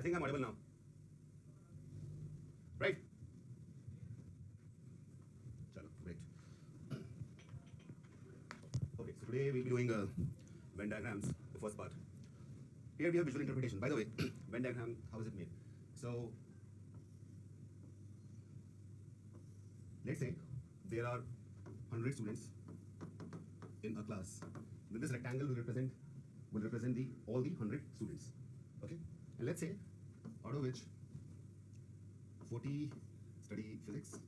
think I'm audible now. Right? Chalo, great. Okay, so today we'll be doing Venn diagrams, the first part. Here we have visual interpretation. By the way, Venn diagram, how is it made? So, let's say there are 100 students in a class. Then this rectangle will represent the all the 100 students. Okay, and let's say out of which 40 study physics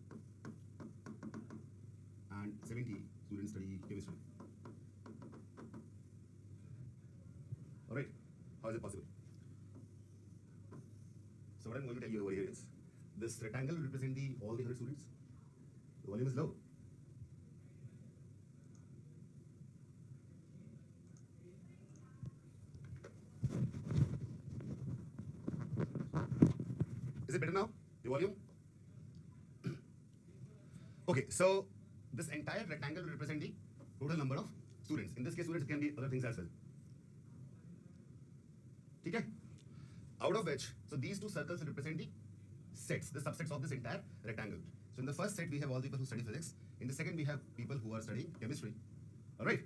and 70 students study chemistry. All right, how is it possible? So what I'm going to tell you over here is this rectangle will represent the all the 100 students. The volume is low. Is it better now? The volume? Okay, so this entire rectangle will represent the total number of students. In this case, students, it can be other things as well. Okay? Out of which, so these two circles will represent the sets, the subsets of this entire rectangle. So in the first set, we have all the people who study physics. In the second, we have people who are studying chemistry. All right?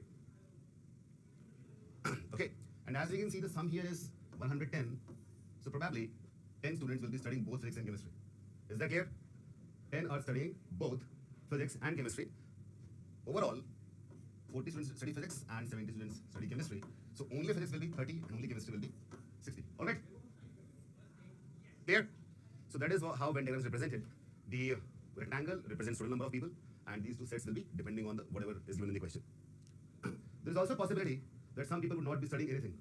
Okay, and as we can see, the sum here is 110. So probably 10 students will be studying both physics and chemistry. Is that clear? 10 are studying both physics and chemistry. Overall, 40 students study physics and 70 students study chemistry. So only physics will be 30 and only chemistry will be 60. All right? Clear? So that is how Venn diagram is represented. The rectangle represents total number of people, and these two sets will be depending on whatever is given in the question. There is also a possibility that some people would not be studying anything.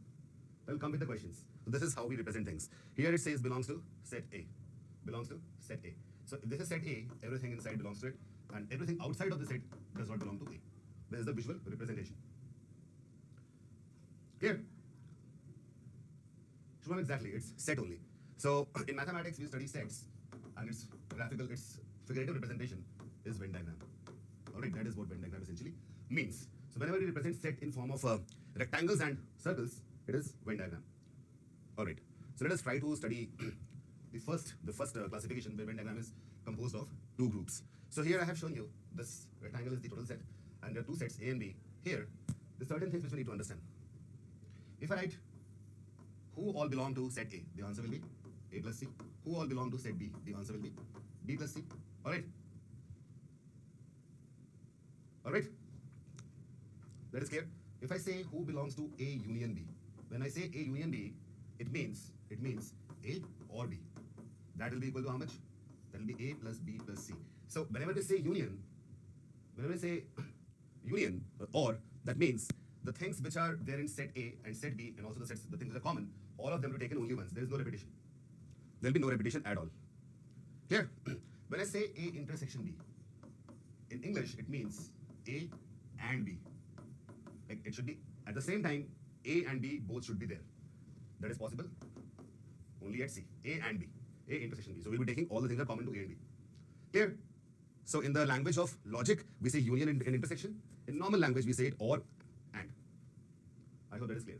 That will come with the questions. So this is how we represent things. Here it says belongs to set A. Belongs to set A. So if this is set A, everything inside belongs to it, and everything outside of the set does not belong to A. This is the visual representation. Clear? Shubham, exactly, it's set only. So in mathematics, we study sets, and its graphical, its figurative representation is Venn diagram. All right, that is what Venn diagram essentially means. So whenever we represent set in form of rectangles and circles, it is Venn diagram. All right, so let us try to study the first classification where Venn diagram is composed of two groups. So here I have shown you this rectangle is the total set, and there are two sets A and B. Here, there are certain things which we need to understand. If I write who all belong to set A, the answer will be A plus C. Who all belong to set B, the answer will be B plus C. All right. All right. That is clear. If I say who belongs to A union B, when I say A union B, it means A or B. That will be equal to how much? That will be A plus B plus C. So whenever we say union, or, that means the things which are there in set A and set B and also the things that are common, all of them will be taken only once. There is no repetition. There will be no repetition at all. Clear? When I say A intersection B, in English it means A and B. Like it should be at the same time A and B both should be there. That is possible only at C. A and B. A intersection B. So we'll be taking all the things that are common to A and B. Clear? So in the language of logic, we say union and intersection. In normal language, we say it or and. I hope that is clear.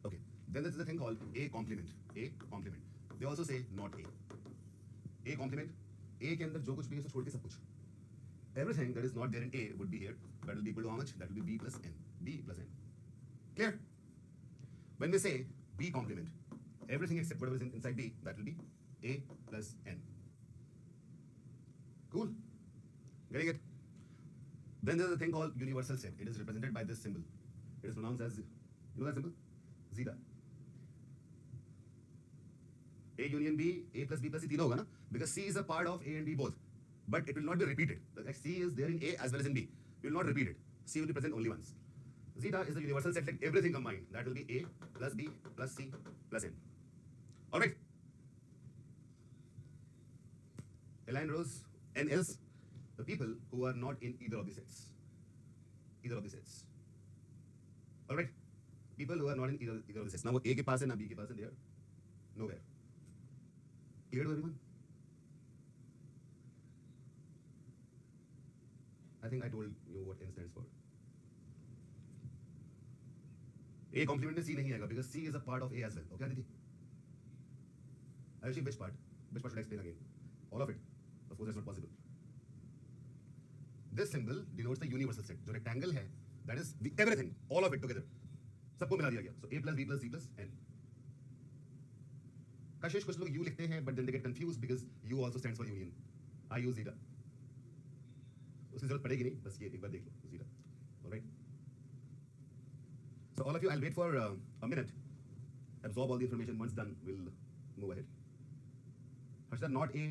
Okay. Then there is a thing called A complement. A complement. They also say not A. A complement. A के अंदर जो कुछ भी है उसे छोड़ के सब कुछ. Everything that is not there in A would be here. That will be equal to how much? That will be B plus N. B plus N. Clear? When we say B complement, everything except whatever is inside B, that will be A plus N. Cool? Getting it? Then there's a thing called universal set. It is represented by this symbol. It is pronounced as, you know that symbol? Zeta. A union B, A plus B plus C, तीनों होगा ना? Because C is a part of A and B both. But it will not be repeated. Like C is there in A as well as in B. We will not repeat it. C will be present only once. Zeta is the universal set, like everything combined. That will be A plus B plus C plus N. Alright? Elaine Rose, N is the people who are not in either of the sets. Either of the sets. Alright? People who are not in either of the sets. Now, A के पास है ना B के पास है, they are nowhere. Clear to everyone? I think I told you what N stands for. A complement में C नहीं आएगा because C is a part of A as well. Okay, Aditi? I'll see which part. Which part should I explain again? All of it. Of course, that's not possible. This symbol denotes the universal set. जो rectangle है, that is the everything, all of it together. सबको मिला दिया गया. So a plus b plus c plus n. कशिश कुछ लोग u लिखते हैं, but then they get confused because u also stands for union. I use zeta. उसकी जरूरत पड़ेगी नहीं, बस ये एक बार देख लो zeta. All right. So all of you, I'll wait for a minute. Absorb all the information. Once done, we'll move ahead. Harshita, not A,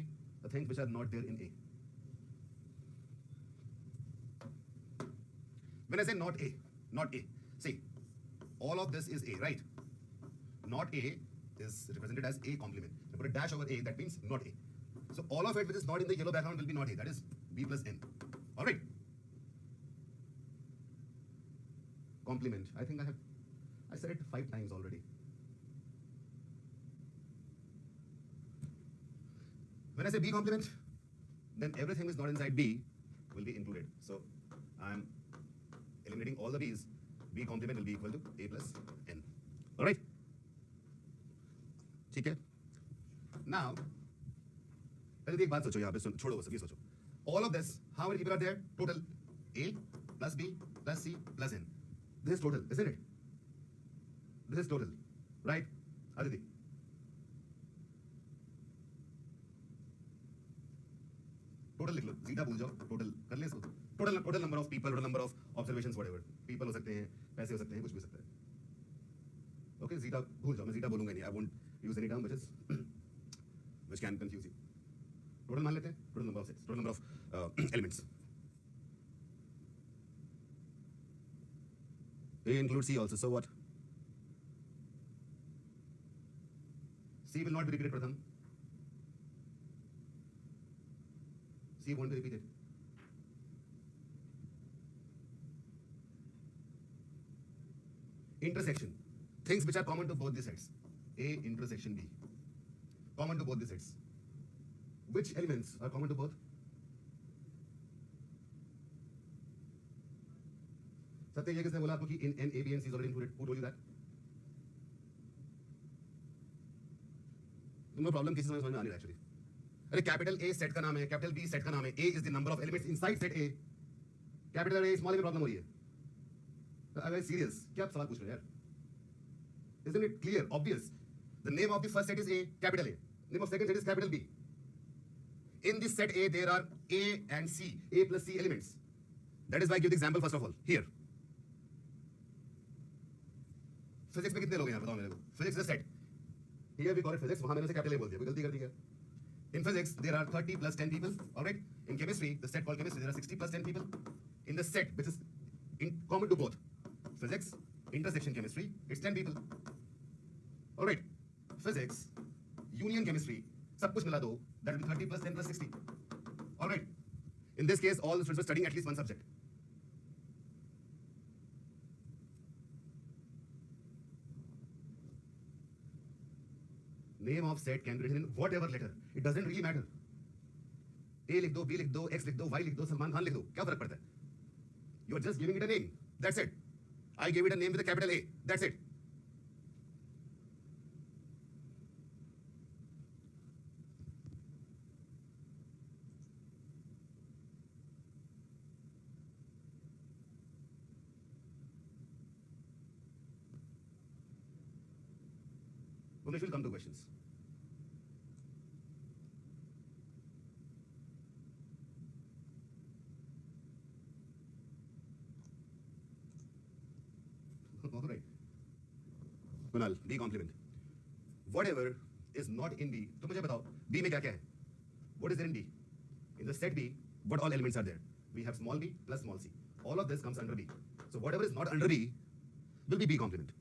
the things which are not there in A. When I say not A, see, all of this is A, right? Not A is represented as A complement. I put a dash over A, that means not A. So all of it which is not in the yellow background will be not A, that is B plus N. All right? Complement. I think I said it 5 times already. When I say B complement, then everything is not inside B will be included. So I'm eliminating all the B's. B complement will be equal to A plus N. All right? ठीक है? Now, पहले एक बात सोचो यहाँ पे छोड़ो सब ये सोचो. All of this, how many people are there? Total A plus B plus C plus N. This is total, isn't it? This is total, right? Aditi. Total लिख लो, zeta भूल जाओ, total कर ले इसको. Total number of people, total number of observations, whatever. People हो सकते हैं, पैसे हो सकते हैं, कुछ भी हो सकता है. Okay, zeta भूल जाओ, मैं zeta बोलूँगा नहीं. I won't use any term which can confuse you. Total मान लेते हैं, total number of sets, total number of elements. A includes C also, so what? C will not be repeated, Pratham. C won't be repeated. Intersection. Things which are common to both the sets. A intersection B. Common to both the sets. Which elements are common to both? सत्य ये किसने बोला आपको कि in N, A, B and C is already included? Who told you that? No problem, किसी समझ में आने actually. अरे कैपिटल A सेट का नाम है, कैपिटल B सेट का नाम है. A is the number of elements inside set A. Capital A small में प्रॉब्लम हो रही है. अगर सीरियस क्या आप सवाल पूछ रहे हो यार? Isn't it clear, obvious? The name of the first set is A, capital A. Name of second set is capital B. In this set A, there are A and C, A plus C elements. That is why I give the example first of all. Here. Physics में कितने लोग हैं यार बताओ मेरे को? Physics is a set. Here we call it physics. वहाँ मैंने उसे capital A बोल दिया. कोई गलती कर दी क्या? In physics, there are 30 plus 10 people. All right. In chemistry, the set called chemistry, there are 60 plus 10 people. In the set, which is common to both physics, intersection chemistry, it's 10 people. All right. Physics, union chemistry, सब कुछ मिला दो, that will be 30 plus 10 plus 60. All right. In this case, all the students were studying at least one subject. Name of set can be written in whatever letter. It doesn't really matter. A लिख दो, B लिख दो, X लिख दो, Y लिख दो, सलमान खान लिख दो. क्या फर्क पड़ता है? You are just giving it a name. That's it. I gave it a name with a capital A. That's it. Bhuvnesh will come to questions. All right. Kunal, B complement. Whatever is not in B, तो मुझे बताओ, B में क्या क्या है? What is there in B? In the set B, what all elements are there? We have small b plus small c. All of this comes under B. So whatever is not under B will be B complement.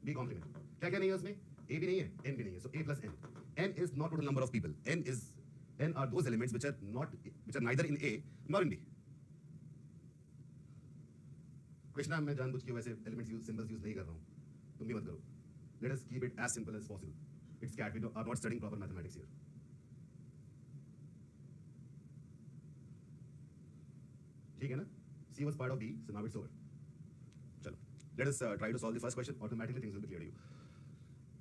B complement. क्या क्या नहीं है उसमें? A भी नहीं है, N भी नहीं है. So A plus N. N is not total number of people. N are those elements which are neither in A nor in B. Krishna मैं जानबूझ के वैसे elements symbols use नहीं कर रहा हूँ. तुम भी मत करो. Let us keep it as simple as possible. It's cat. We are not studying proper mathematics here. ठीक है ना? C was part of B, so now it's over. चलो. Let us try to solve the first question. Automatically things will be clear to you.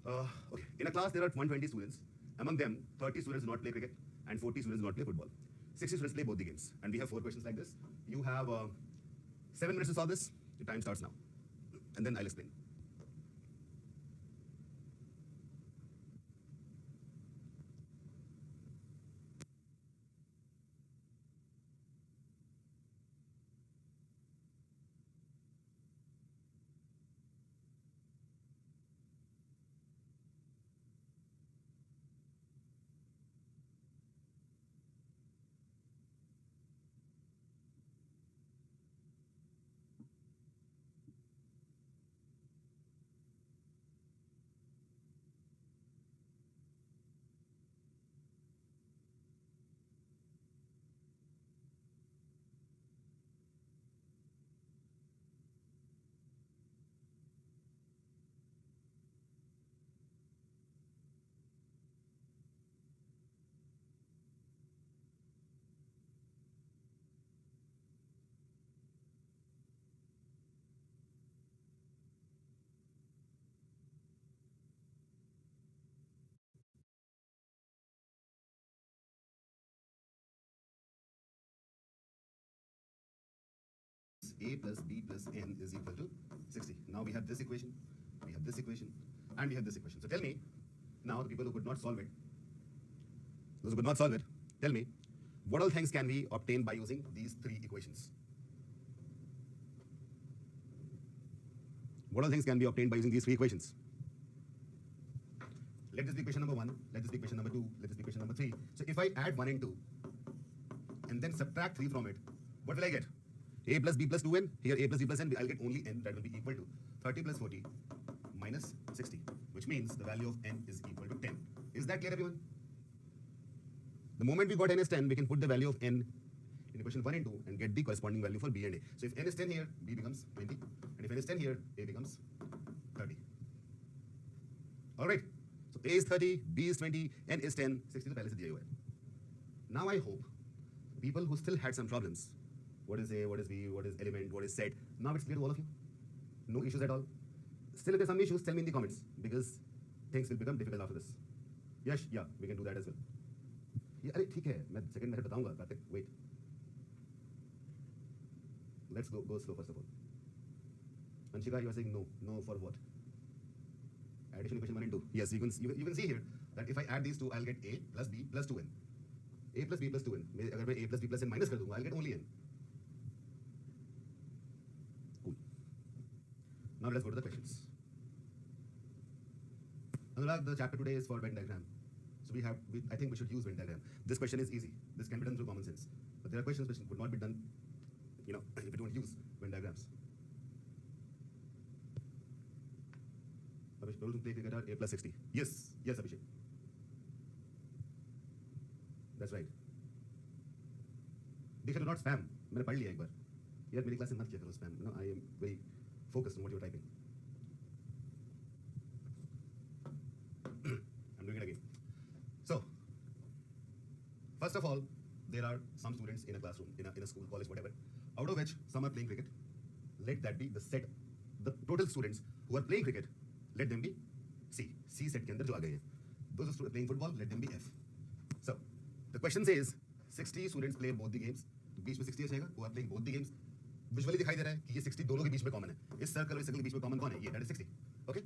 Okay, in a class there are 120 students. Among them, 30 students do not play cricket and 40 students do not play football. 60 students play both the games. And we have 4 questions like this. You have 7 minutes to solve this. Your time starts now. And then I'll explain. A plus B plus N is equal to 60. Now we have this equation, we have this equation, and we have this equation. So tell me, now the people who could not solve it, those who could not solve it, tell me, what all things can we obtain by using these 3 equations? What all things can be obtained by using these 3 equations? Let this be equation number 1, let this be equation number 2, let this be equation number 3. So if I add 1 and 2, and then subtract 3 from it, what will I get? A plus B plus 2n, here A plus B plus n, I'll get only n, that will be equal to 30 plus 40 minus 60, which means the value of n is equal to 10. Is that clear, everyone? The moment we got n is 10, we can put the value of n in equation 1 and 2 and get the corresponding value for B and A. So if n is 10 here, B becomes 20, and if n is 10 here, A becomes 30. All right, so A is 30, B is 20, n is 10, 60 तो पहले से दिया हुआ है. Now I hope people who still had some problems, what is A, what is B, what is element, what is set, now it's clear to all of you. No issues at all. Still, if there's some issues, tell me in the comments, because things will become difficult after this. Yes, yeah, we can do that as well. Yeah, अरे ठीक है, मैं second method बताऊंगा. Karthik, wait. Let's go slow first of all. Anshika, you are saying no. No for what? Addition equation 1 and 2. Yes, you can see here that if I add these two, I'll get A plus B plus 2n. A plus B plus 2n. अगर मैं A plus B plus n minus कर दूंगा, I'll get only n. Cool. Now let's go to the questions. Anurag, the chapter today is for Venn diagram. So I think we should use Venn diagram. This question is easy. This can be done through common sense. But there are questions which would not be done, if we don't use Venn diagrams. Abhishek, to play cricket are A plus 60. Yes, Abhishek. That's right. Disha, do not spam. मैंने पढ़ लिया एक बार. यार मेरी class में मत किया करो spam. No, I am very focused on what you're typing. I'm doing it again. So, first of all, there are some students in a classroom, in a school, college, whatever, out of which some are playing cricket. Let that be the set. The total students who are playing cricket, let them be C. C set के अंदर जो आ गए हैं. Those who are playing football, let them be F. So, the question says 60 students play both the games. बीच में 60 आएगा, who are playing both the games. Visually दिखाई दे रहा है कि ये 60 दोनों के बीच में कॉमन है. इस सर्कल और इस सर्कल के बीच में कॉमन कौन है? ये, that is 60. Okay?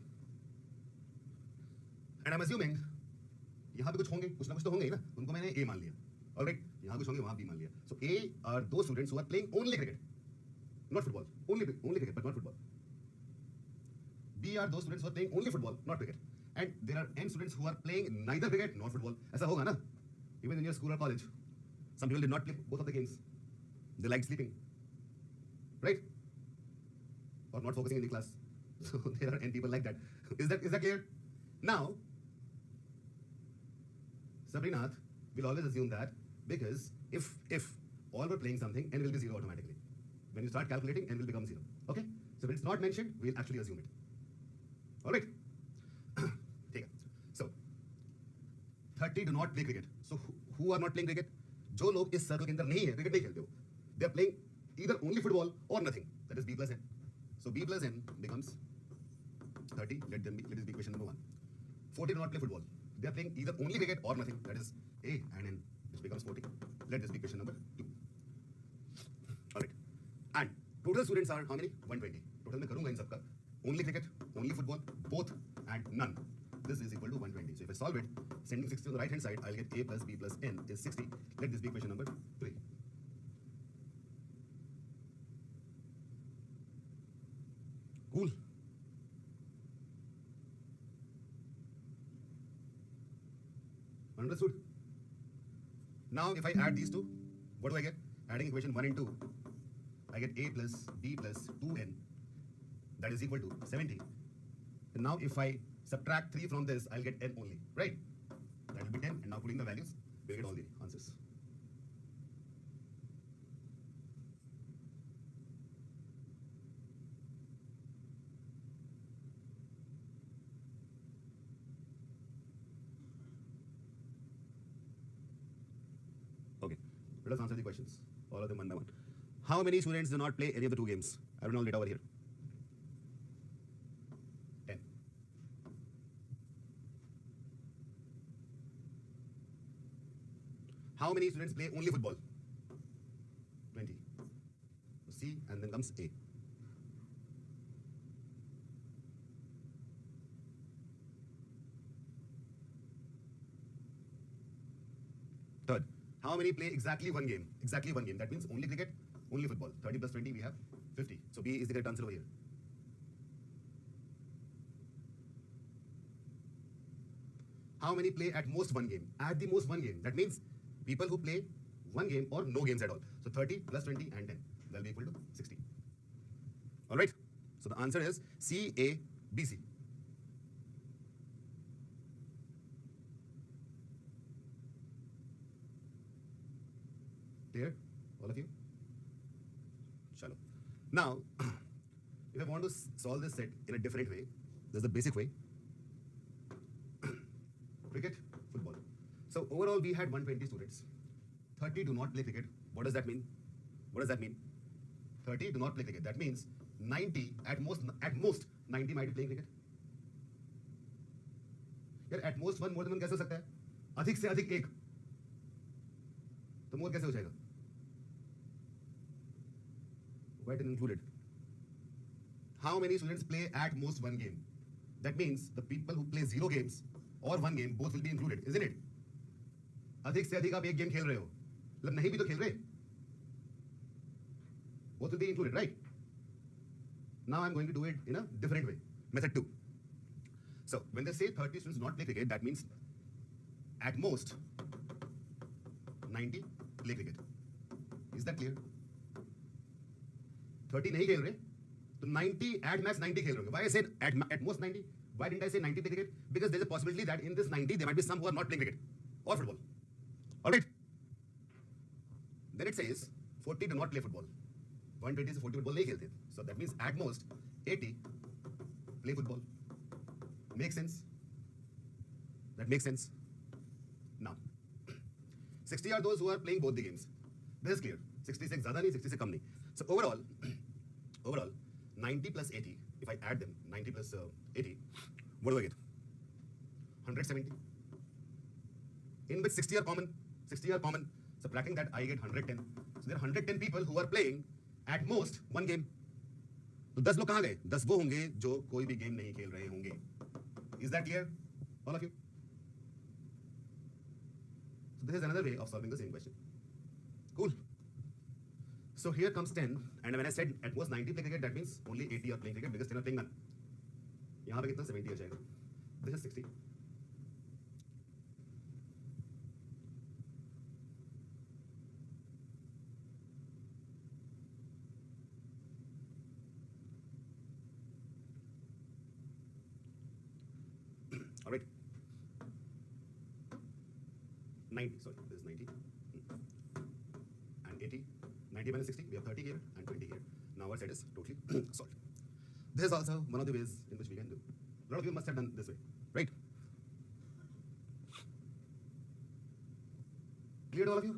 And I'm assuming यहाँ पे कुछ होंगे, कुछ ना कुछ तो होंगे ही ना. उनको मैंने A मान लिया. Alright? यहाँ कुछ होंगे, वहाँ B मान लिया. So A are those students who are playing only cricket, not football. Only cricket, but not football. B are those students who are playing only football, not cricket. And there are N students who are playing neither cricket nor football. ऐसा होगा ना? Even in your school or college, some people did not play both of the games. They liked sleeping, right? Or not focusing in the class. So there are N people like that. Is that clear? Now, Sabrinath will always assume that, because if all were playing something, N will be 0 automatically. When you start calculating, N will become 0. Okay? So when it's not mentioned, we'll actually assume it. All right? ठीक है. So 30 do not play cricket. So who are not playing cricket? जो लोग इस circle के अंदर नहीं है, cricket नहीं खेलते हो, they are playing either only football or nothing. That is B plus N. So B plus N becomes 30. Let this be equation number 1. 40 do not play football. They are playing either only cricket or nothing. That is A and N, which becomes 40. Let this be question number 2. All right. And total students are how many? 120. Total मैं करूँगा इन सबका. Only cricket, only football, both, and none. This is equal to 120. So if I solve it, sending 60 on the right hand side, I'll get A plus B plus N is 60. Let this be equation number 3. Cool. Understood? Now if I add these two, what do I get? Adding equation 1 and 2, I get A plus B plus 2N, that is equal to 70. And now if I subtract 3 from this, I'll get N only, right? That will be 10, and now putting the values, we'll get all the answers. Okay, let us answer the questions, all of them one by one. How many students do not play any of the two games? I don't know it over here. 10. How many students play only football? 20. C, and then comes A. Third, how many play exactly one game? Exactly one game. That means only cricket, only football. 30 plus 20, we have 50. So B is the correct answer over here. How many play at most one game? At the most one game. That means people who play one game or no games at all. So 30 plus 20 and 10. That will be equal to 60. All right. So the answer is C, A, B, C. Clear? All of you? Chalo. Now, if I want to solve this set in a different way, there's the basic way. Cricket, football. So overall, we had 120 students. 30 do not play cricket. What does that mean? What does that mean? 30 do not play cricket. That means 90, at most 90 might be playing cricket. यार at most one more than one कैसे हो सकता है? अधिक से अधिक एक. तो more कैसे हो जाएगा? Why didn't include it? How many students play at most one game? That means the people who play 0 games or 1 game, both will be included, isn't it? अधिक से अधिक आप एक गेम खेल रहे हो, मतलब नहीं भी तो खेल रहे. Both will be included, right? Now I'm going to do it in a different way. Method 2. So when they say 30 students not play cricket, that means at most 90 play cricket. Is that clear? 30 नहीं खेल रहे, तो 90 at max 90 खेल रहे होंगे. Why I said at most 90? Why didn't I say 90 play cricket? Because there's a possibility that in this 90 there might be some who are not playing cricket or football. All right. Then it says 40 do not play football. 120 से 40 football नहीं खेलते. So that means at most 80 play football. Makes sense? That makes sense. Now 60 are those who are playing both the games. This is clear. 60 से ज़्यादा नहीं, 60 से कम नहीं. So overall 90 plus 80, if I add them, 90 plus 80, what do I get? 170. In which 60 are common. 60 are common. Subtracting that, I get 110. So there are 110 people who are playing at most one game. तो 10 लोग कहाँ गए? 10 वो होंगे जो कोई भी game नहीं खेल रहे होंगे. Is that clear, all of you? So this is another way of solving the same question. Cool. So here comes 10, and when I said at most 90 play cricket, that means only 80 are playing cricket because 10 are playing none. यहाँ पे कितना 70 आ जाएगा. This is 60. All right. 90, sorry, this is 90. And 80. 90 minus 60, we have 30 here and 20 here. Now our set is totally solved. This is also one of the ways in which we can do. A lot of you must have done this way, right? Clear to all of you?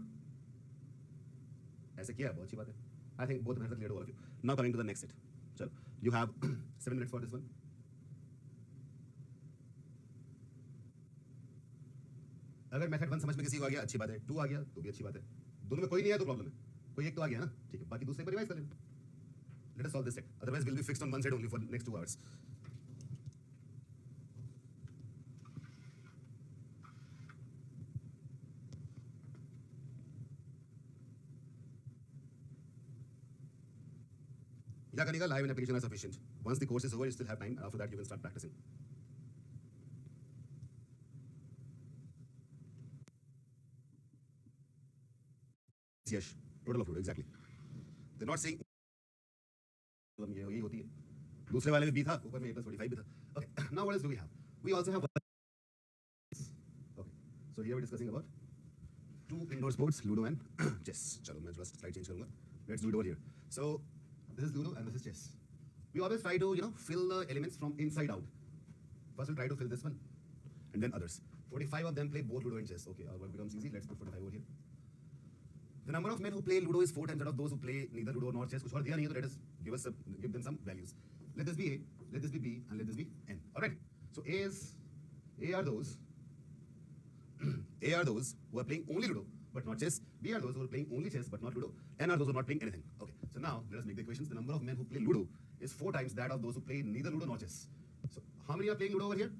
ऐसे किया है, बहुत अच्छी बात है. I think both methods are clear to all of you. Now coming to the next set. चलो, you have 7 minutes for this one. अगर method 1 समझ में किसी को आ गया अच्छी बात है, 2 आ गया तो भी अच्छी बात है, दोनों में कोई नहीं है तो प्रॉब्लम है, कोई एक तो आ गया ना, ठीक है, बाकी दूसरे पर रिवाइज कर लेना. Let us solve this set. Otherwise, we'll be fixed on one side only for the next 2 hours. Yeah, Kanika, live and application are sufficient. Once the course is over, you still have time. After that, you will start practicing. Yes, total of Ludo, exactly. They're not saying ये यही होती है. दूसरे वाले में B था, ऊपर में A plus 45 भी था. Okay, now what else do we have? We also have okay. So here we're discussing about 2 indoor sports, Ludo and chess. चलो मैं just slide change करूँगा. Let's do it over here. So this is Ludo and this is chess. We always try to fill the elements from inside out. First we'll try to fill this one, and then others. 45 of them play both Ludo and chess. Okay, our work becomes easy. Let's put 45 over here. The number of men who play Ludo is 4 times that of those who play neither Ludo nor chess. कुछ और दिया नहीं है तो let us give them some values. Let this be A, let this be B, and let this be N. All right. So A are those who are playing only Ludo but not chess. B are those who are playing only chess but not Ludo. N are those who are not playing anything. Okay. So now let us make the equations. The number of men who play Ludo is 4 times that of those who play neither Ludo nor chess. So how many are playing Ludo over here?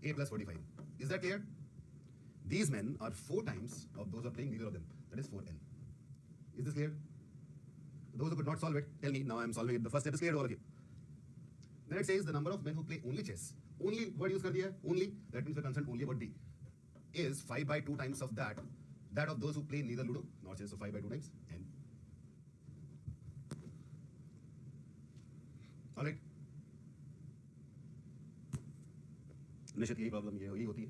A plus 45. Is that clear? These men are 4 times of those who are playing neither of them. That is 4n. Is this clear? Those who could not solve it, tell me. Now I am solving it. The first step is clear to all of you. Then it says the number of men who play only chess. Only word use कर दिया है. Only. That means we're concerned only about D. Is 5 by 2 times of that of those who play neither Ludo nor chess. So 5 by 2 times n. All right. निश्चित यही problem यही होती है.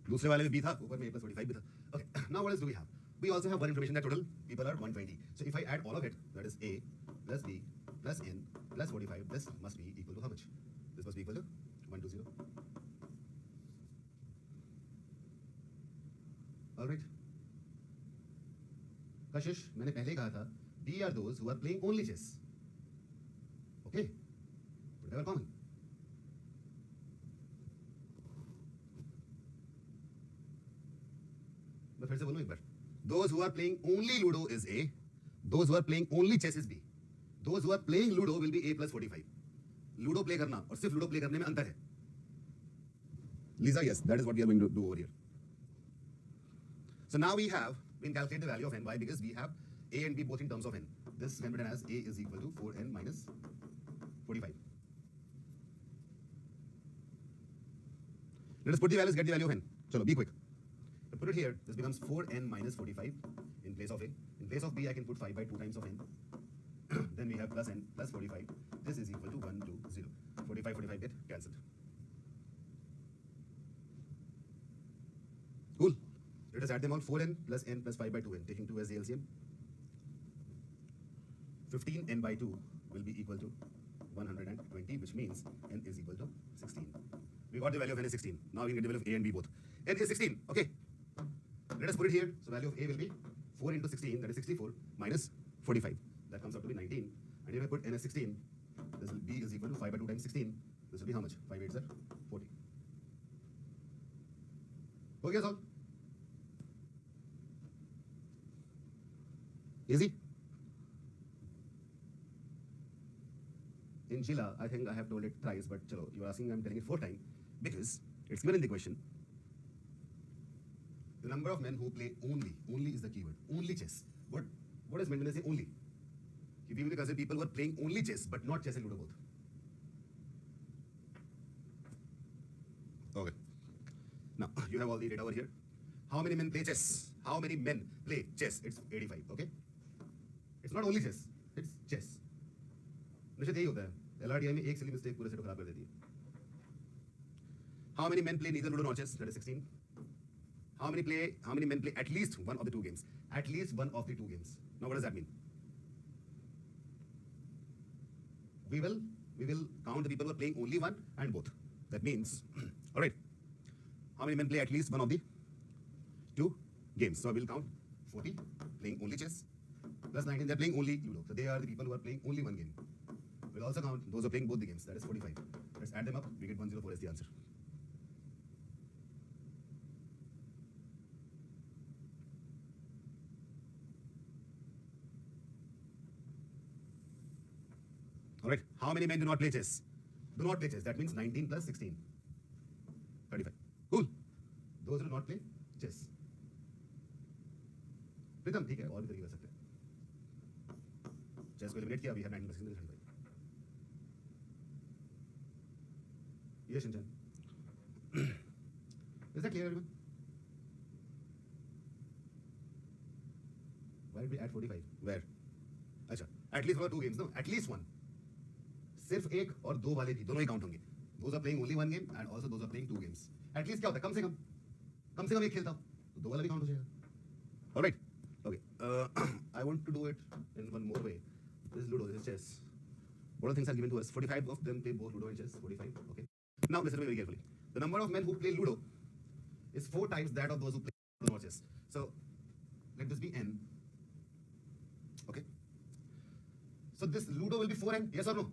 दूसरे वाले में B था, ऊपर में A plus 45 भी था. Okay. Now what else do we have? We also have one information that total people are 120. So if I add all of it, that is A plus B plus N plus 45, this must be equal to how much? This must be equal to 120. All right. Kashish, मैंने पहले कहा था, B are those who are playing only chess. Okay. Whatever common. मैं फिर से बोलूं एक बार. Those who are playing only Ludo is A. Those who are playing only chess is B. Those who are playing Ludo will be A plus 45. Ludo play करना और सिर्फ Ludo play करने में अंतर है. Lisa, yes, that is what we are going to do over here. So now we can calculate the value of n. Why? Because we have A and B both in terms of n. This can be written as A is equal to 4n minus 45. Let us put the values, get the value of n. Chalo, be quick. To put it here, this becomes 4n minus 45 in place of A. In place of B, I can put 5 by 2 times of n. Then we have plus n plus 45. This is equal to 120. 45 get cancelled. Cool. Let us add them all. 4n plus n plus 5 by 2n. Taking 2 as the LCM. 15n by 2 will be equal to 120, which means n is equal to 16. We got the value of n is 16. Now we can get the value of A and B both. N is 16. Okay. Let us put it here. So value of A will be 4 into 16, that is 64, minus 45. That comes out to be 19. And if I put n as 16, this will B is equal to 5 by 2 times 16. This will be how much? 5 8s are 40. Okay, solve. Easy. In Sheila, I think I have told it thrice, but chalo, you are asking, I'm telling it 4 times because it's given in the question. The number of men who play only is the keyword, only chess. What is meant when I say only? If you will consider people who are playing only chess but not chess and Ludo both. Okay. Now you have all the data over here. How many men play chess? How many men play chess? It's 85. Okay. It's not only chess. It's chess. निश्चित यही होता है. LRDI में एक silly mistake पूरे set को खराब कर देती है. How many men play neither Ludo nor chess? That is 16. How many men play at least one of the 2 games? At least one of the 2 games. Now what does that mean? We will count the people who are playing only one and both. That means, all right. How many men play at least one of the 2 games? So we'll count 40 playing only chess plus 19 they're playing only Ludo. So they are the people who are playing only one game. We'll also count those who are playing both the games. That is 45. Let's add them up. We get 104 as the answer. Alright, how many men do not play chess? Do not play chess. That means 19 plus 16. 35. Cool. Those who do not play chess. प्रीतम ठीक है और भी तरीके कर सकते हैं. Chess को eliminate किया, we have 19 plus 16 35. Yes, Shinchan. Is that clear, everyone? Why did we add 45? Where? अच्छा, at least for 2 games, no? At least one. सिर्फ एक और दो वाले भी दोनों ही काउंट होंगे. Those are playing only one game and also those are playing 2 games. At least क्या होता है? कम से कम एक खेलता हूँ तो दो वाला भी काउंट हो जाएगा. All right. Okay. I want to do it in one more way. This is Ludo. This is chess. What are the things are given to us? 45 of them play both Ludo and chess. 45. Okay. Now listen to me very carefully. The number of men who play Ludo is 4 times that of those who play Ludo or chess. So let this be n. Okay. So this Ludo will be 4n. Yes or no?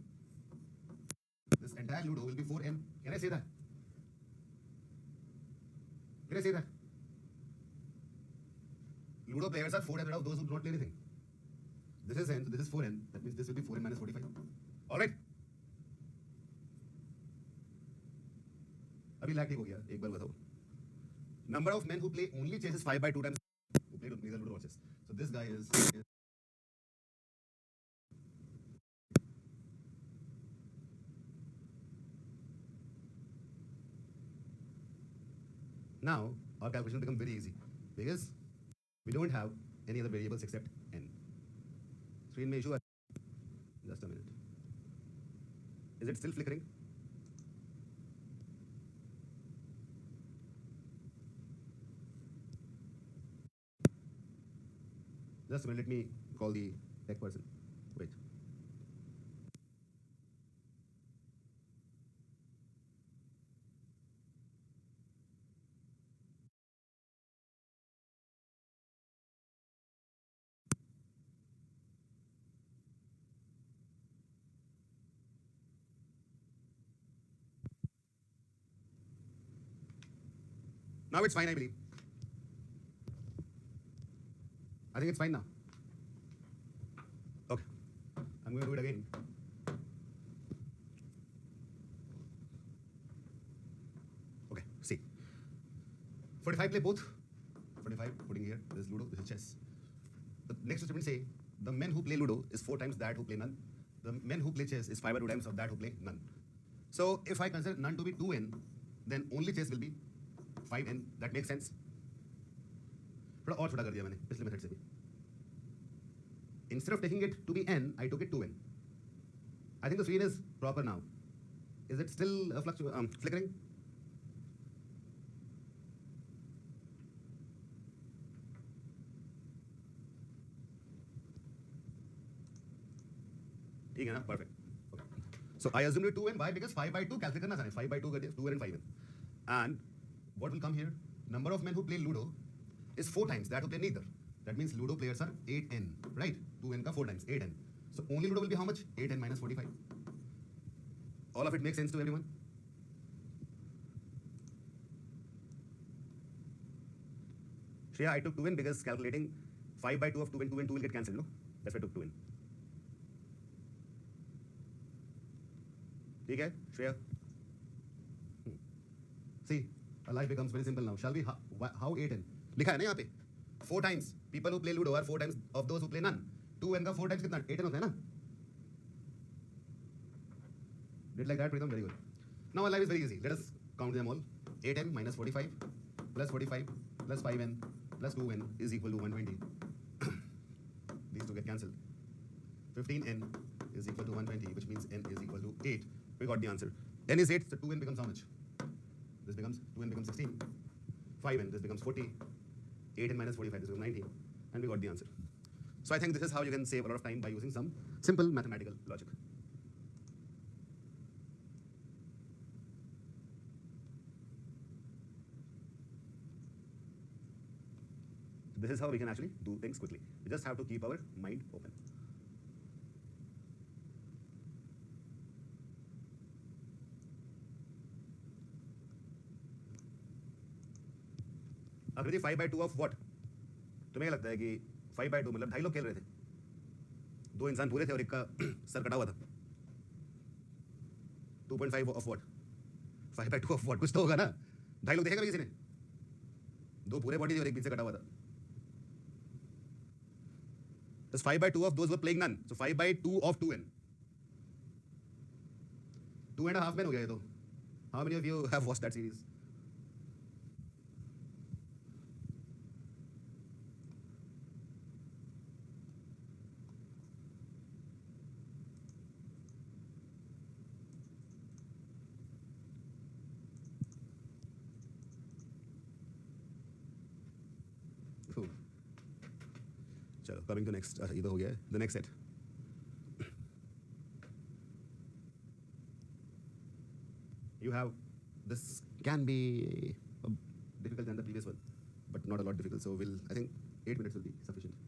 This entire Ludo will be 4n. Can I say that? Can I say that? Ludo players are 4 times of those who do not play anything. This is n, so this is 4n. That means this will be 4n minus 45. All right. अभी lag ठीक हो गया. एक बार बताओ. Number of men who play only chess is 5 by 2 times who play neither Ludo or chess. So this guy is now our calculation becomes very easy because we don't have any other variables except n. Screen में issue है. Just a minute. Is it still flickering? Just a minute. Let me call the tech person. Wait. Now it's fine, I believe. I think it's fine now. Okay. I'm going to do it again. Okay, see. 45 play both. 45 putting here. This is Ludo, this is chess. The next statement say the men who play Ludo is 4 times that who play none. The men who play chess is 5 by 2 times of that who play none. So if I consider none to be 2n, then only chess will be 5n. That makes sense. थोड़ा और छोटा कर दिया मैंने पिछले method से भी. Instead of taking it to be n, I took it to n. I think the screen is proper now. Is it still flickering? ठीक है ना? Perfect. Okay. So I assumed it 2n. Why? Because 5 by 2 calculate करना था. 5 by 2 कर दिया 2n and 5n. And what will come here? Number of men who play Ludo is 4 times that who play neither. That means Ludo players are 8n, right? 2n ka 4 times, 8n. So only Ludo will be how much? 8n minus 45. All of it makes sense to everyone? Shreya, I took 2n because calculating 5 by 2 of 2n, 2 and 2 will get cancelled, no? That's why I took 2n. ठीक है, Shreya? See, our life becomes very simple now. Shall we? How 8n? लिखा है ना यहाँ पे? 4 times. People who play Ludo are 4 times of those who play none. 2n का 4 times कितना? 8n होता है ना? Did like that, Pritam? Very good. Now our life is very easy. Let us count them all. 8n minus 45 plus 45 plus 5n plus 2n is equal to 120. These two get cancelled. 15n is equal to 120, which means n is equal to 8. We got the answer. n is 8, so 2n becomes how much? This becomes 2n becomes 16. 5n, this becomes 40. 8n minus 45, this becomes 90. And we got the answer. So I think this is how you can save a lot of time by using some simple mathematical logic. This is how we can actually do things quickly. We just have to keep our mind open. आकृति 5 by 2 of what? तुम्हें क्या लगता है कि 5 by 2 मतलब 2.5 लोग खेल रहे थे. 2 इंसान पूरे थे और एक का सर कटा हुआ था. 2.5 of what? 5/2 of what? कुछ तो होगा ना. 2.5 लोग देखेगा किसी ने? 2 पूरे बॉडी और एक बीच से कटा हुआ था. Just 5/2 of those were playing none. So 5/2 of 2n. 2.5 men हो गया ये तो. How many of you have watched that series? चलो कमिंग टू नेक्स्ट. अच्छा ये तो हो गया है. The next set. You have this can be difficult than the previous one, but not a lot difficult. So I think 8 minutes will be sufficient.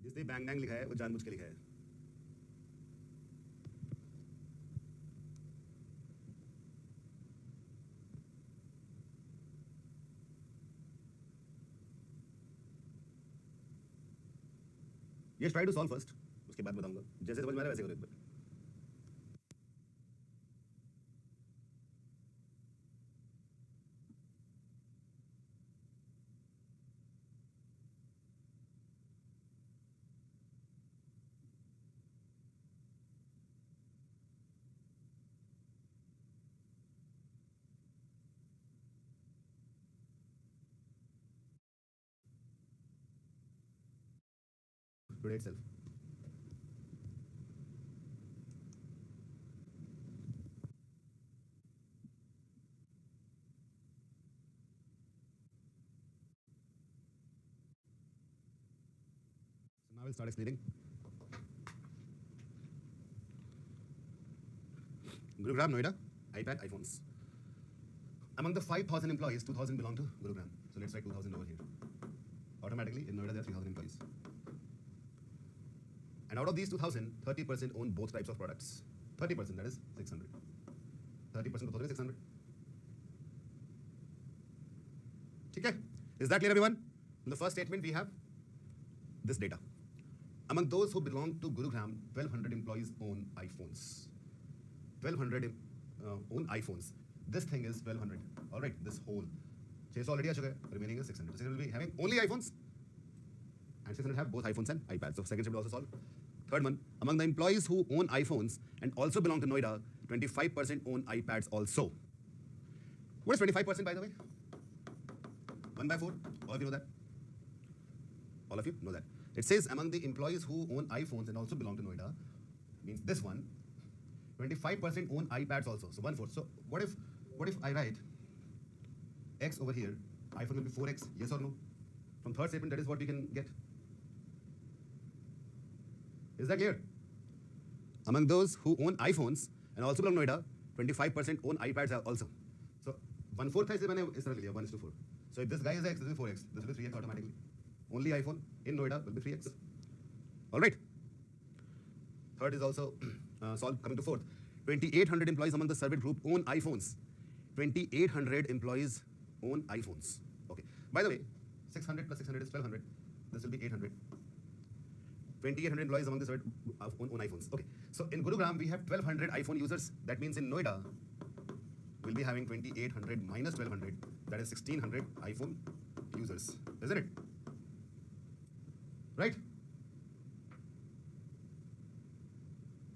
जिसने bang bang लिखा है वो जानबूझ के लिखा है. ये ट्राई टू सॉल्व फर्स्ट, उसके बाद बताऊंगा. जैसे समझ में आ रहा है वैसे करो एक बार. Today itself. So now we'll start explaining. Gurugram, Noida, iPad, iPhones. Among the 5,000 employees, 2,000 belong to Gurugram. So let's write 2,000 over here. Automatically, in Noida, there are 3,000 employees. And out of these 2,000, 30% own both types of products. 30%, that is 600. 30% of 600. Okay? Is that clear, everyone? In the first statement, we have this data. Among those who belong to Gurugram, 1,200 employees own iPhones. 1,200 own iPhones. This thing is 1,200. All right, this whole. 600 already आ चुका है. Remaining is 600. 600 will be having only iPhones. And 600 have both iPhones and iPads. So second step will also solve. Third one, among the employees who own iPhones and also belong to Noida, 25% own iPads also. What is 25% by the way? 1/4. All of you know that? All of you know that. It says among the employees who own iPhones and also belong to Noida, means this one, 25% own iPads also. So 1/4. So what if I write X over here, iPhone will be 4X, yes or no? From third statement, that is what we can get. Is that clear? Among those who own iPhones and also belong to Noida, 25% own iPads also. So 1/4 है इसलिए मैंने इस तरह लिया 1:4. So if this guy is X, this will be 4X. This will be 3X automatically. Only iPhone in Noida will be 3X. All right. Third is also solved. Coming to fourth, 2,800 employees among the surveyed group own iPhones. 2,800 employees own iPhones. Okay. By the way, 600 plus 600 is 1,200. This will be 800. 2,800 employees among the surveyed own iPhones. Okay. So in Gurugram, we have 1,200 iPhone users. That means in Noida, we'll be having 2,800 minus 1,200. That is 1,600 iPhone users. Isn't it? Right?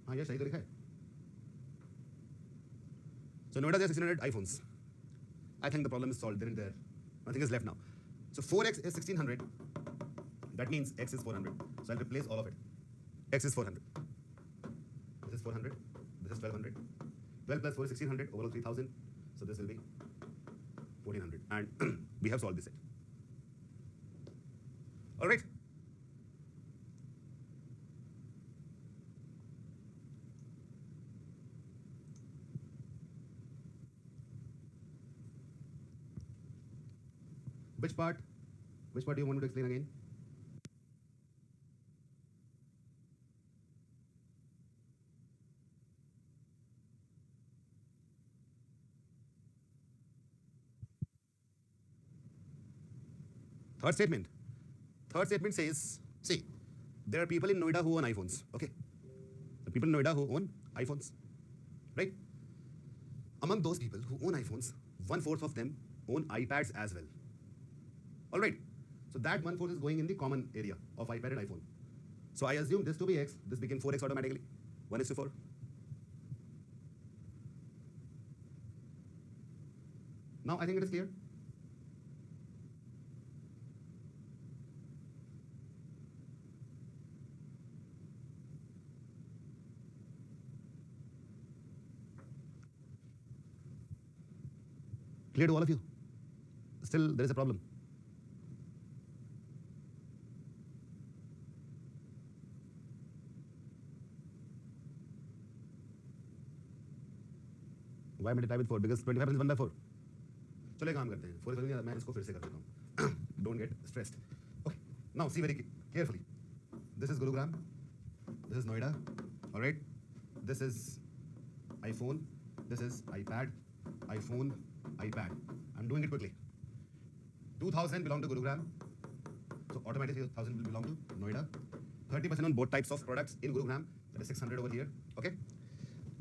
हाँ ये सही तो लिखा है. So Noida there are 1,600 iPhones. I think the problem is solved. They're in there. Nothing is left now. So 4X is 1,600. That means X is 400. So I'll replace all of it. X is 400. This is 400. This is 1,200. 12 plus 4 is 1600, overall 3000. So this will be 1400. And we have solved this set. All right. Which part? Which part do you want me to explain again? Third statement. Third statement says, see, there are people in Noida who own iPhones. Okay. The people in Noida who own iPhones. Right? Among those people who own iPhones, 1/4 of them own iPads as well. All right. So that 1/4 is going in the common area of iPad and iPhone. So I assume this to be x. This became 4x automatically. 1:4. Now I think it is clear. Clear to all of you? Still, there is a problem. Why multiply with 4? Because 25 is 1/4. चलो एक काम करते हैं 4 करेंगे मैं इसको फिर से कर देता हूँ don't get stressed. Okay, now see very carefully. This is Gurugram, this is Noida, all right, this is iPhone, this is iPad, iPhone, iPad. I'm doing it quickly. 2000 belong to Gurugram, so automatically 1000 will belong to Noida. 30% on both types of products in Gurugram, that is 600 over here. Okay,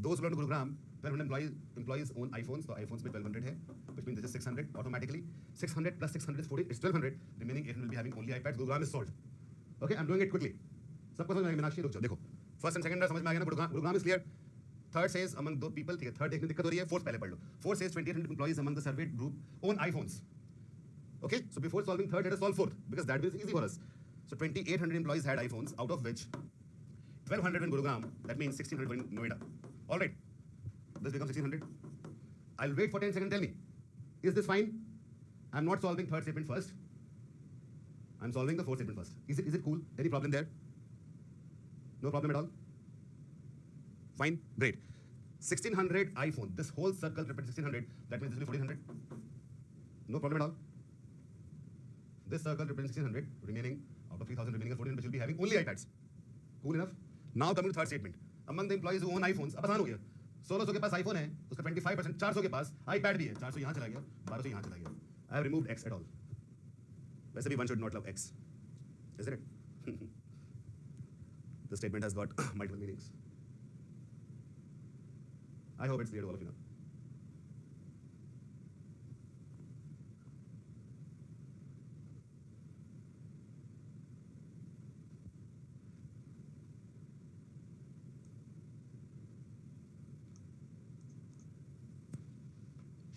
those belong to Gurugram. 1200 employees own iPhones, so iPhones में 1200 है, which means this is 600 automatically. 600 plus 600 is 40, it's 1200. Remaining 800 will be having only iPads. Gurugram is solved. Okay, I'm doing it quickly. सबको समझ में आ गया? मीनाक्षी रुक जाओ, देखो first and second समझ में आ गया ना? Gurugram is clear. Third says among दो पीपल, ठीक है, थर्ड देखने दिक्कत हो रही है, फोर्थ पहले पढ़ लो. Fourth says 2800 employees among the surveyed group own iPhones. Okay, so before solving third, let us solve fourth because that is easy for us. So 2800 employees had iPhones, out of which 1200 in Gurugram, that means 1600 in Noida. All right, this becomes 1600. I'll wait for 10 seconds. Tell me, is this fine? I'm not solving third statement first. I'm solving the fourth statement first. Is it cool? Any problem there? No problem at all? Fine, great. 1600 iPhone. This whole circle represents 1600. That means this will be 1400. No problem at all. This circle represents 1600. Remaining out of 3000, remaining 1400 which will be having only iPads. Cool enough? Now coming to third statement. Among the employees who own iPhones, अब आसान हो गया. 1600 के पास iPhone है, उसका 25%, 400 के पास iPad भी है. 400 यहाँ चला गया, 1200 यहाँ चला गया. I have removed X at all. वैसे भी one should not love X, isn't it? The statement has got multiple meanings. I hope it's clear to all of you now.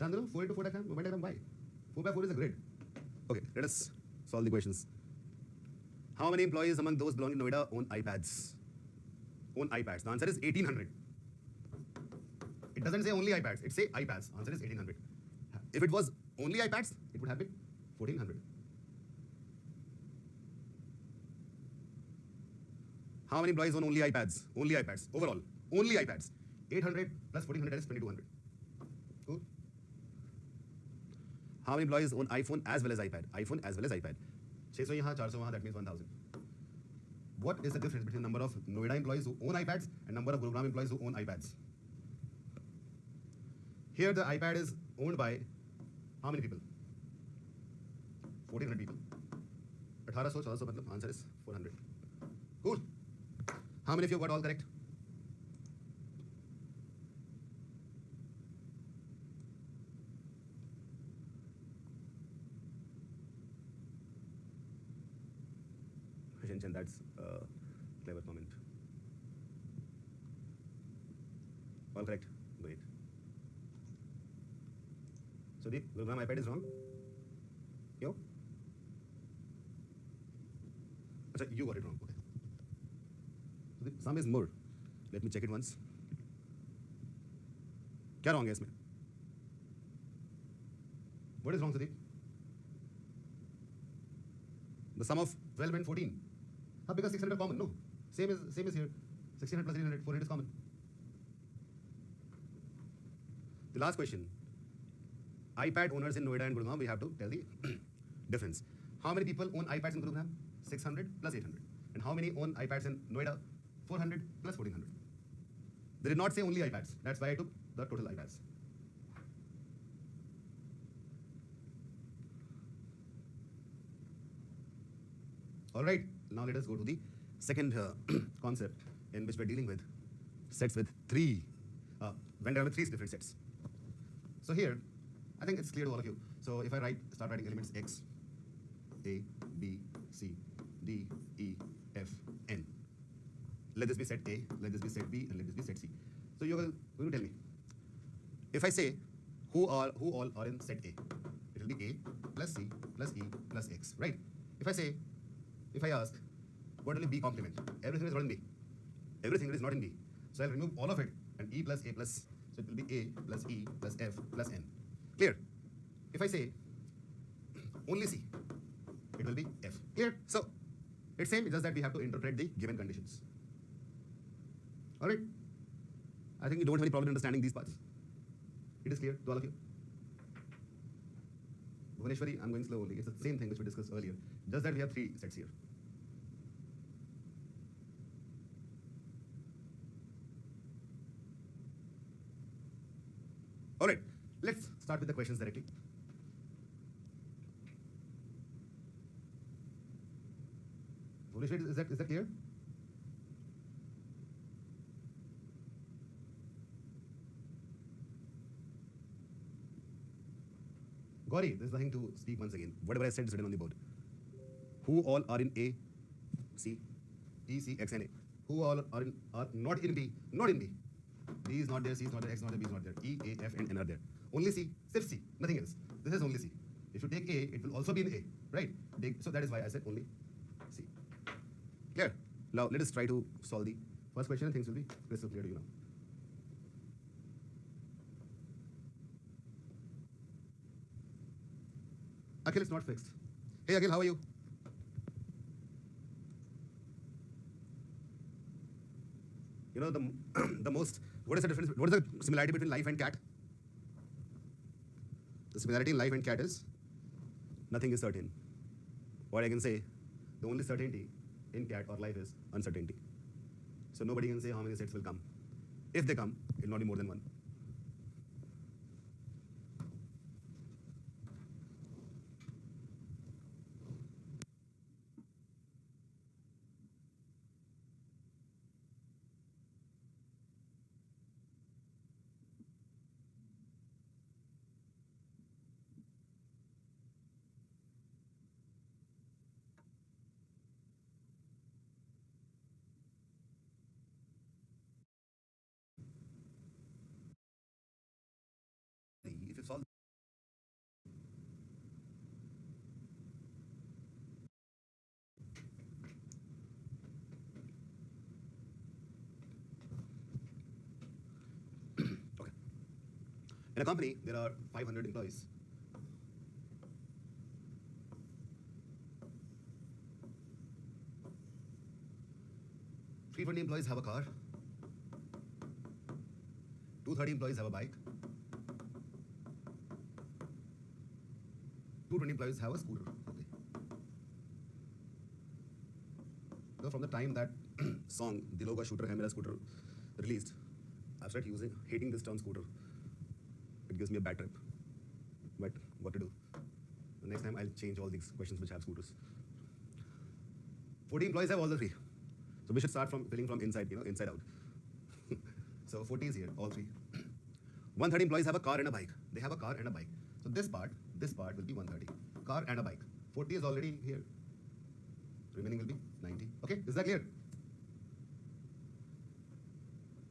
Chandru, 4 into 4 diagram, movement diagram, why? 4 by 4 is a grid. Okay, let us solve the questions. How many employees among those belonging to Noida own iPads? Own iPads. The answer is 1800. It doesn't say only iPads, it say iPads. Answer is 1800. If it was only iPads, it would have been 1400. How many employees own only iPads? Only iPads. Overall, only iPads. 800 plus 1400 is 2200. Cool. How many employees own iPhone as well as iPad? iPhone as well as iPad. 600 यहाँ, 400 वहाँ, that means 1000. What is the difference between number of Noida employees who own iPads and number of Gurugram employees who own iPads? Here the iPad is owned by how many people? 1400 people. 1800, 1400 मतलब answer is 400. Cool. How many of you got all correct? That's a clever comment. All correct. Great. So the Gurugram iPad is wrong. Yo? Achha, you got it wrong. Okay. So the sum is more. Let me check it once. क्या wrong है इसमें? What is wrong, Sudeep? The sum of 12 and 14. हाँ, because 600 common. No, same is here. 1600 plus 300, 400 is common. The last question. iPad owners in Noida and Gurgaon, we have to tell the difference. How many people own iPads in Gurugram? 600 plus 800. And how many own iPads in Noida? 400 plus 1400. They did not say only iPads. That's why I took the total iPads. All right, now let us go to the second concept in which we're dealing with sets with three, Venn diagram with three different sets. So here, I think it's clear to all of you. So if I start writing elements X, A, B, C, D, E, F, N. Let this be set A, let this be set B, and let this be set C. So you're going to tell me. If I say who all are in set A, it will be A plus C plus E plus X, right? If I ask, what will B complement? Everything is not in B. Everything is not in B. So I'll remove all of it and E plus A plus, so it will be A plus E plus F plus N. Clear? If I say only C, it will be F. Clear? So it's same, just that we have to interpret the given conditions. All right? I think you don't have any problem understanding these parts. It is clear to all of you? Bhuvaneshwari, I'm going slow only. It's the same thing which we discussed earlier, just that we have three sets here. All right, let's start with the questions directly. Bhuvaneshwari, is that clear? Gauri, there's nothing to speak once again. Whatever I said is written on the board. Who all are in A, C, E, C, X, and A? Who all are not in B? Not in B. B is not there, C is not there, X is not there, B is not there. E, A, F, and N are there. Only C, sif C, nothing else. This is only C. If you take A, it will also be in A, right? So that is why I said only C. Clear? Now let us try to solve the first question and things will be crystal clear to you now. Akhil is not fixed. Hey Akhil, how are you? You know the most, what is the difference, what is the similarity between life and cat? The similarity in life and cat is nothing is certain. Or I can say the only certainty in cat or life is uncertainty. So nobody can say how many sets will come. If they come, it will not be more than one. If you solve okay. In a company, there are 500 employees. 320 employees have a car. 230 employees have a bike. 220 employees have a scooter. Okay. So from the time that song, Dilo Ka Shooter Hai Mera Scooter, released, I've started hating this term scooter. It gives me a bad trip. But what to do? The next time I'll change all these questions which have scooters. 40 employees have all the three. So we should start from filling from inside, inside out. So 40 is here, all three. 130 employees have a car and a bike. They have a car and a bike. So this part will be 130. Car and a bike. 40 is already here. Remaining will be 90. Okay, is that clear?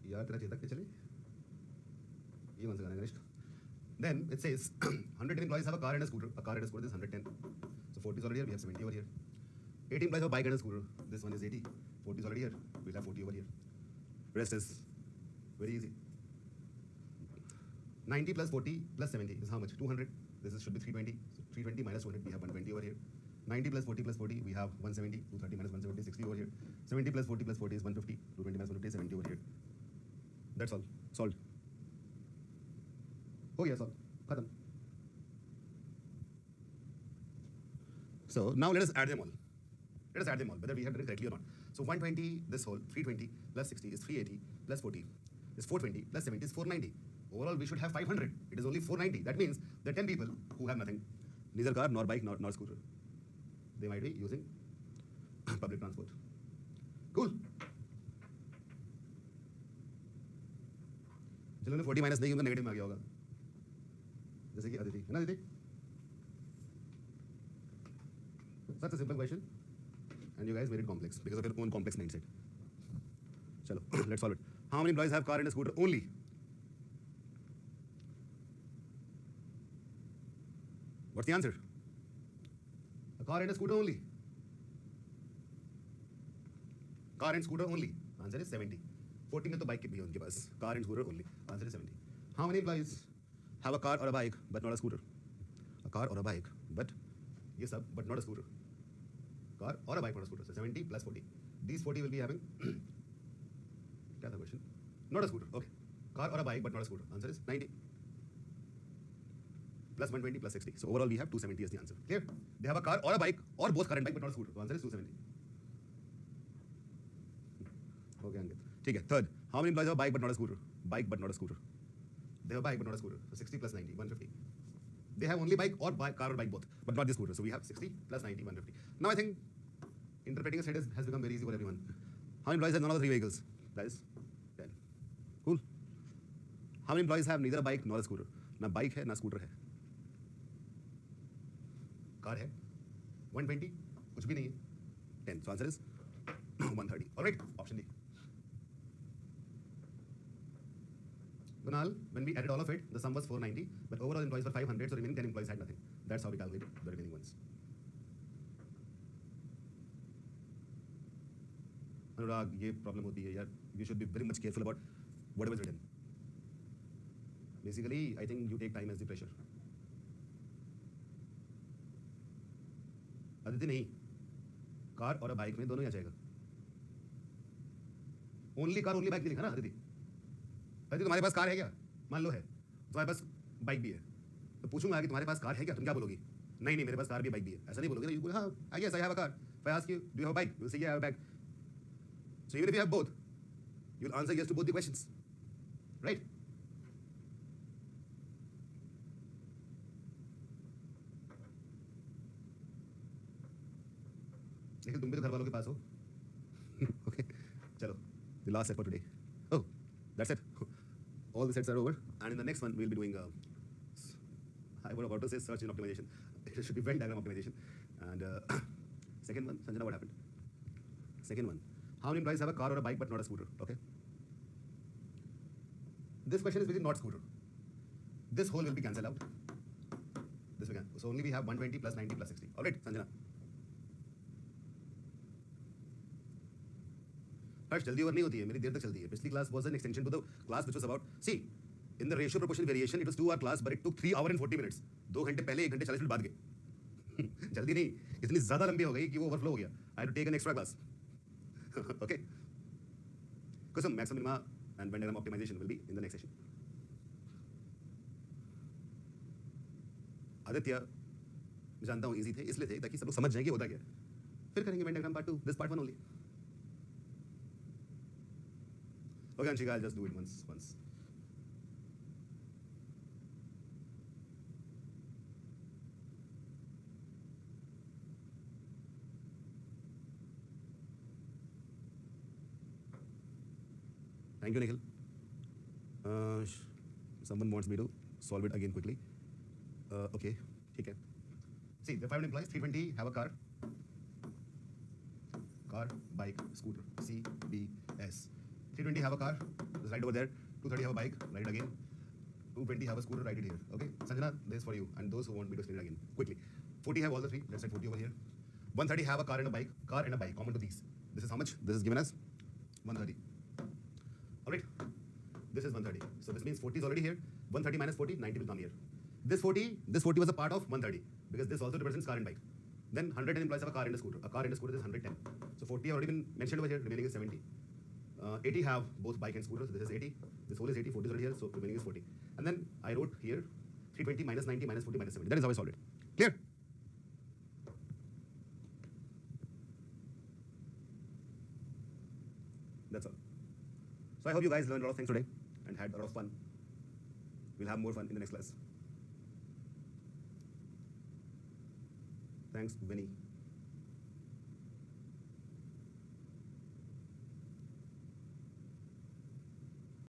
यार तेरा चेतक पे चले ये कौन सा गाना है Ganesh? Then it says 110 employees have a car and a scooter. A car and a scooter is 110. So 40 is already here. We have 70 over here. 80 employees have a bike and a scooter. This one is 80. 40 is already here. We'll have 40 over here. Rest is very easy. 90 plus 40 plus 70 is how much? 200. This should be 320. So 320 minus 200, we have 120 over here. 90 plus 40 plus 40, we have 170. 230 minus 170, 60 over here. 70 plus 40 plus 40 is 150. 220 minus 150 is 70 over here. That's all. Solved. Oh yeah, solved. Khatam. So now let us add them all. Let us add them all, whether we have done it correctly or not. So 120, this whole, 320 plus 60 is 380 plus 40 is 420 plus 70 is 490. Overall, we should have 500. It is only 490. That means there are 10 people who have nothing. Neither car, nor bike, nor scooter. They might be using public transport. Cool. जिन्होंने 40 minus नहीं उनका negative में आ गया होगा जैसे कि अदिति है ना Aditi such a simple question and you guys made it complex because of your own complex mindset. Chalo, let's solve it. How many employees have car and a scooter only? What's the answer? A car and a scooter only. Car and scooter only. Answer is 70. 40 में तो bike भी है उनके पास. Car and scooter only. Answer is 70. How many employees have a car or a bike but not a scooter? A car or a bike, but ये सब but not a scooter. Car or a bike, not a scooter. So 70 plus 40. These 40 will be having. क्या था question? Not a scooter. Okay. Car or a bike but not a scooter. Answer is 90. Plus 120 plus 60. So overall we have 270 as the answer. Clear? They have a car or a bike or both car and bike but not a scooter. So answer is 270. Okay, Ankit. ठीक है. Third, how many employees have a bike but not a scooter? Bike but not a scooter. They have a bike but not a scooter. So 60 plus 90, 150. They have only bike or car or bike both, but not the scooter. So we have 60 plus 90, 150. Now I think interpreting a set has become very easy for everyone. How many employees have none of the three vehicles? That is 10. Cool. How many employees have neither a bike nor a scooter? ना bike है ना scooter है. Car है 120, कुछ भी नहीं है 10. So answer is 130. All right, option D. Kunal, when we added all of it, the sum was 490, but overall employees were 500, so remaining 10 employees had nothing. That's how we calculated the remaining ones. Anurag, ये problem होती है यार. You should be very much careful about whatever is written. Basically, I think you take time as the pressure. Aditi नहीं, car और bike में दोनों ही आ जाएगा. Only car only bike नहीं लिखा ना अदिति. अदिति तुम्हारे पास कार है क्या? मान लो है. तुम्हारे पास बाइक भी है. तो पूछूंगा कि तुम्हारे पास कार है क्या? तुम क्या बोलोगी? नहीं नहीं मेरे पास कार भी बाइक भी है. ऐसा नहीं बोलोगे ना. You go, हाँ, I guess I have a car. If I ask you, do you have a bike? You will say, yeah, I have a bike. So even if you have both, you will answer yes to both the questions, right? लेकिन तुम भी तो घर वालों के पास हो. Okay, चलो. The last set for today. Oh, that's it. All the sets are over, and in the next one we'll be doing. I was about to say search engine optimization. It should be Venn diagram optimization. And second one, Sanjana, what happened? Second one. How many employees have a car or a bike but not a scooter? Okay. This question is basically not scooter. This whole will be cancelled out. This we can. So only we have 120 plus 90 plus 60. All right, Sanjana. हर्ष जल्दी over नहीं होती है मेरी देर तक चलती है. पिछली class was an extension to the class which was about see in the ratio proportion variation it was 2 hour class but it took 3 hours and 40 minutes. 2 घंटे पहले 1 घंटे 40 मिनट बाद गए. जल्दी नहीं, इतनी ज्यादा लंबी हो गई कि वो ओवरफ्लो हो गया. I had to take an extra class. Okay Kusum maximum minima and Venn diagram optimization will be in the next session. Aditya मैं जानता हूँ इजी थे इसलिए थे ताकि सब लोग समझ जाएं कि होता क्या. फिर करेंगे Venn diagram part 2. This part 1 only. Okay, Anshika, I'll just do it once. Thank you, Nikhil. Someone wants me to solve it again quickly. Okay, ठीक है. See, the 500 employees, 320 have a car, bike, scooter, C, B, S. 320 have a car, just right over there. 230 have a bike, write it again. 220 have a scooter, write it here. Okay, Sanjana, this is for you, and those who want me to explain it again quickly. 40 have all the three. Let's write 40 over here. 130 have a car and a bike. Common to these. This is how much? This is given as 130. All right. This is 130. So this means 40 is already here, 130 minus 40, 90 will come here. This 40 was a part of 130 because this also represents car and bike. Then 110 implies have a car and a scooter. A car and a scooter is 110. So 40 have already been mentioned over here, remaining is 70. 80 have both bike and scooter, so this is 80. This whole is 80, 40 is already here, so remaining is 40. And then I wrote here 320 minus 90 minus 40 minus 70. That is how I solved it. Clear? That's all. So I hope you guys learned a lot of things today and had a lot of fun. We'll have more fun in the next class. Thanks, Vinny.